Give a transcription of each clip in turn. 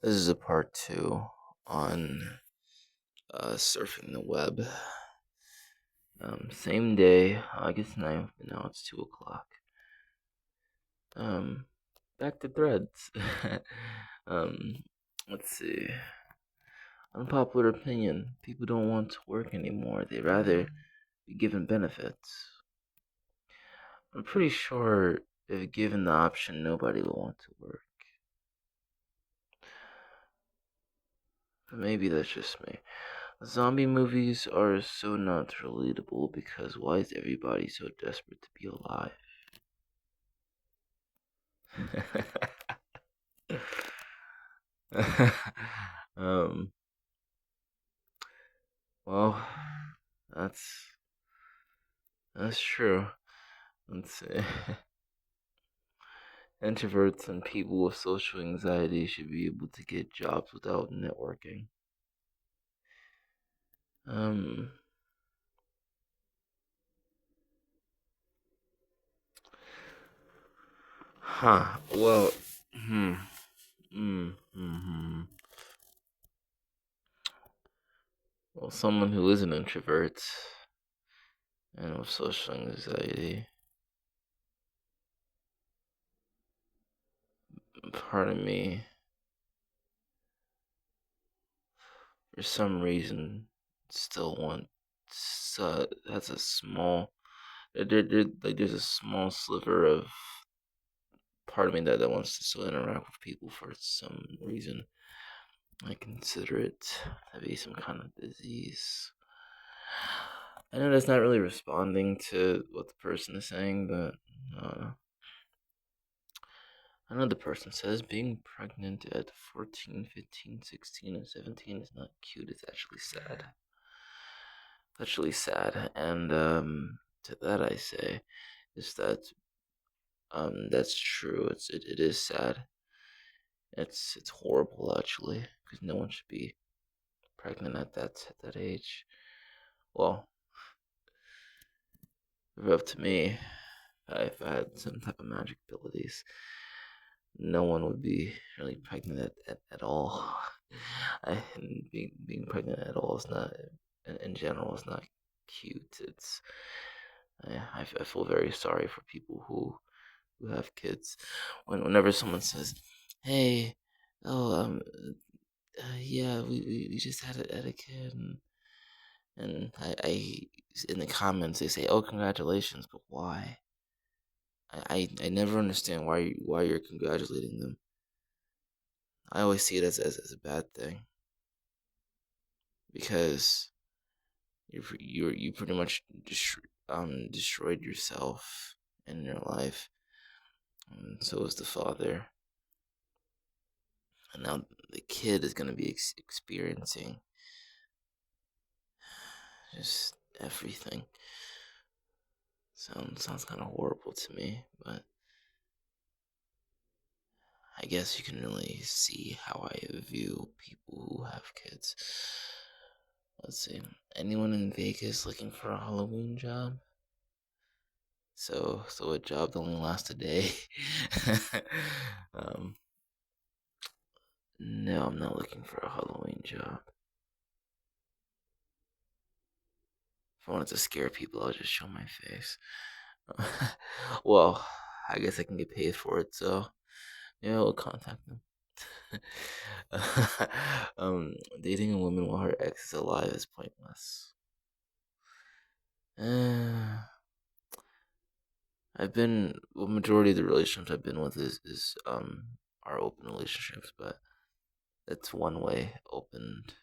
This is a part two on surfing the web. Same day, August 9th, and now it's 2 o'clock. Um, Back to threads. um, let's see. Unpopular opinion. People don't want to work anymore. They rather be given benefits. I'm pretty sure if given the option, nobody will want to work. But maybe that's just me. Zombie movies are so not relatable because why is everybody so desperate to be alive? um, well, that's that's true. Let's see. Introverts and people with social anxiety should be able to get jobs without networking. Um, Well, hmm. Hmm. Well, someone who is an introvert and with social anxiety, pardon me, for some reason, still wants, has a small, like there's a small sliver of part of me that wants to still interact with people for some reason. I consider it to be some kind of disease. I know that's not really responding to what the person is saying, but another person says being pregnant at 14, 15, 16, and 17 is not cute. It's actually sad. It's actually sad. And to that I say is that that's true. It is sad. It's horrible actually because no one should be pregnant at that age. Well, if it were up to me, if I had some type of magic abilities, no one would be really pregnant at all. Being pregnant at all is not, in general, is not cute. I feel very sorry for people who have kids. Whenever someone says, "Hey, oh yeah, we just had a kid," and I in the comments they say, "Oh, congratulations," but why? I never understand why you're congratulating them. I always see it as a bad thing because you pretty much destroyed yourself and your life, and so is the father, and now the kid is gonna be experiencing just everything. Sounds kind of horrible to me, but I guess you can really see how I view people who have kids. Let's see. Anyone in Vegas looking for a Halloween job? So a job that only lasts a day. um, no, I'm not looking for a Halloween job. If I wanted to scare people, I'll just show my face. Well, I guess I can get paid for it, so yeah, we'll contact them. Dating a woman while her ex is alive is pointless. Uh, majority of the relationships I've been with is are open relationships, but that's one way opened.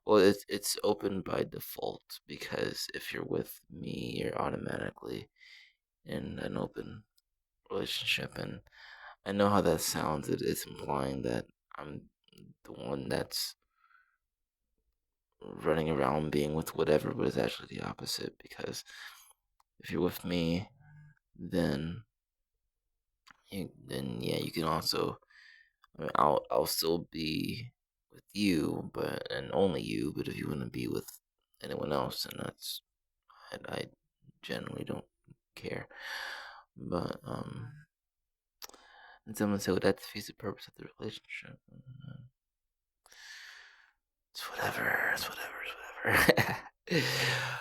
Well, it's open by default because if you're with me, you're automatically in an open relationship, and I know how that sounds. It's implying that I'm the one that's running around being with whatever, but it's actually the opposite because if you're with me, then then yeah, you can also. I mean, I'll still be with you, but and only you. But if you want to be with anyone else, then I generally don't care. But And someone said, well, that defeats the purpose of the relationship. It's whatever. It's whatever. It's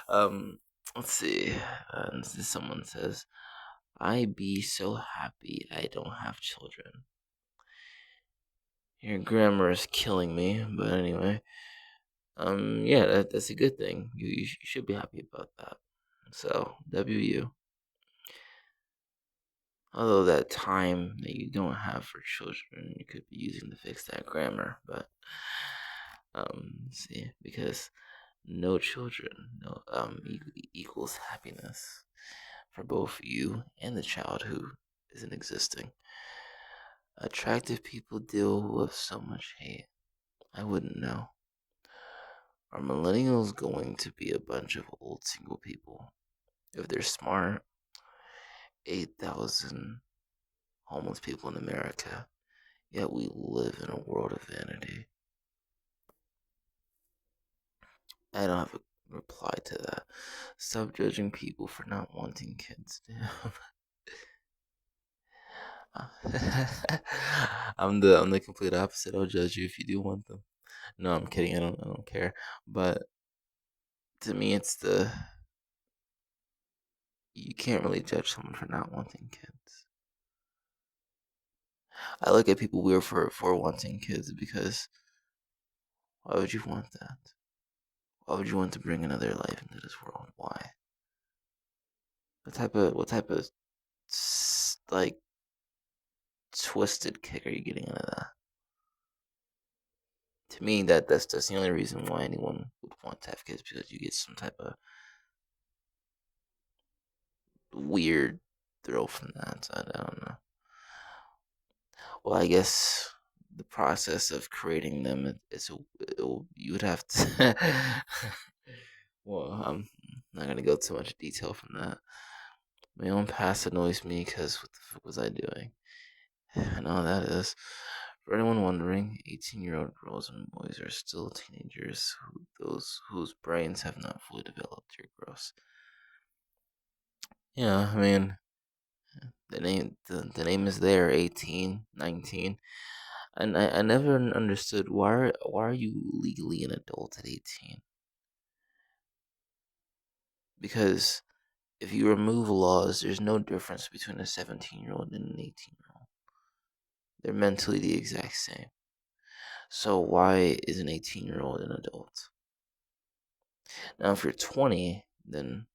whatever. Let's see. Someone says, I be so happy I don't have children. Your grammar is killing me, but anyway. Yeah, that's a good thing. You should be happy about that. So, WU. Although that time that you don't have for children, you could be using to fix that grammar, but see, because no children equals happiness for both you and the child who isn't existing. Attractive people deal with so much hate. I wouldn't know. Are millennials going to be a bunch of old single people? If they're smart, 8,000 homeless people in America, yet we live in a world of vanity. I don't have a reply to that. Stop judging people for not wanting kids. I'm the complete opposite. I'll judge you if you do want them. No, I'm kidding. I don't care. But to me, it's you can't really judge someone for not wanting kids. I look at people weird for wanting kids because why would you want that? Why would you want to bring another life into this world? Why? What type of like twisted kick are you getting out of that? To me, that's the only reason why anyone would want to have kids, because you get some type of weird thrill from that. So I don't know. Well, I guess the process of creating them you would have to. Well, I'm not gonna go too much detail from that. My own past annoys me because what the fuck was I doing? And all that is. For anyone wondering, 18-year-old girls and boys are still teenagers. Those whose brains have not fully developed. You're gross. Yeah, I mean, the name is there. 18, 19, and I never understood why are you legally an adult at 18? Because if you remove laws, there's no difference between a 17-year-old and an 18-year-old. They're mentally the exact same. So why is an 18-year-old an adult? Now, if you're 20, then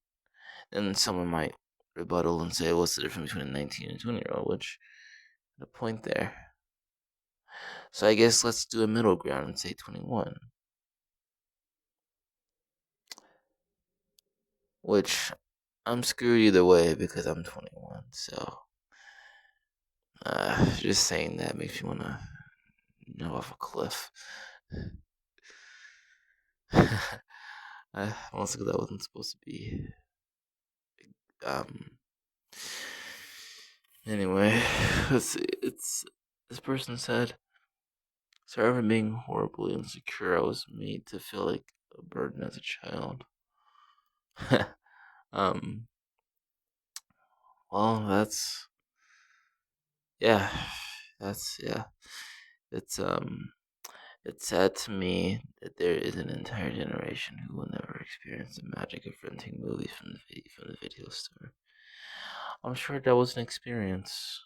someone might rebuttal and say, what's the difference between a 19 and 20-year-old? Which, the point there. So I guess let's do a middle ground and say 21. Which, I'm screwed either way because I'm 21. So, just saying that makes me want to jump off a cliff. Also, that wasn't supposed to be. Um. Anyway, let's see. It's this person said, "Sorry for being horribly insecure. I was made to feel like a burden as a child." um. Well, yeah. Yeah. It's It's sad to me that there is an entire generation who will never experience the magic of renting movies from the video store. I'm sure that was an experience.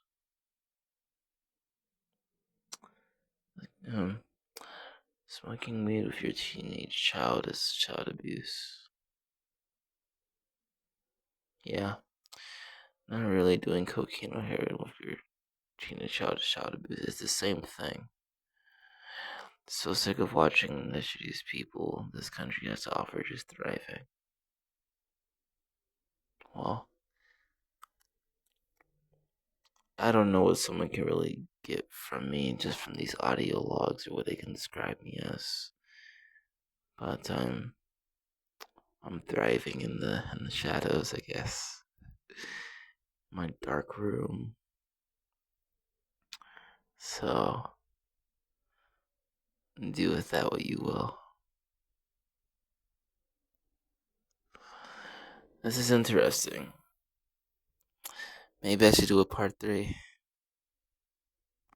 Um, Smoking weed with your teenage child is child abuse. Yeah, not really doing cocaine or heroin with your teenage child is child abuse. It's the same thing. So sick of watching the shittiest people this country has to offer just thriving. Well, I don't know what someone can really get from me just from these audio logs or what they can describe me as. But I'm thriving in the shadows, I guess. My dark room. So do with that what you will. This is interesting. Maybe I should do a part 3.